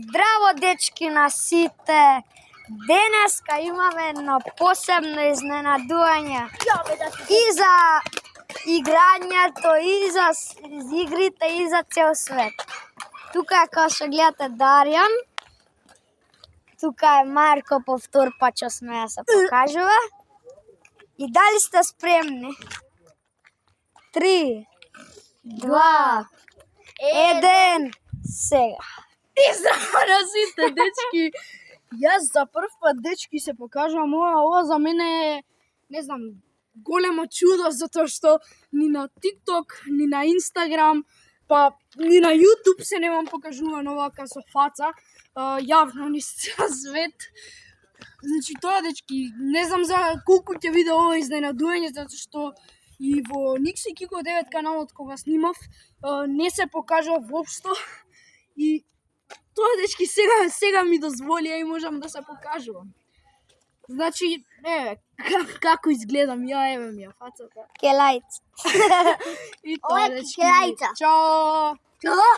Здраво, дечки на сите! Денеска имаме едно посебно изненадување и за играњето, и за игрите, и за цел свет. Тука е, како што гледате, Дарјан. Тука е Марко, повтор пат што сме да се покажува. И дали сте спремни? 3, 2, 1, сега. И здраво на сите, дечки! Јас за прв пат, дечки, се покажувам ова за мене е, не знам, големо чудо, затоа што ни на TikTok, ни на Instagram, па ни на YouTube се немам покажувано овака со фаца, јавно ни цел свет. Значи тоа, дечки, не знам за колку ќе биде ова изненадување, затоа што и во Никси Кико 9 каналот кога снимав, не се покажува воопшто и тоа, дечки, сега ми дозволија и можам да се покажувам. Значи, како изгледам ја, еве ми ја фацата. Келајца. И Ова тоа, е дечки. келајца. Чао! Чао!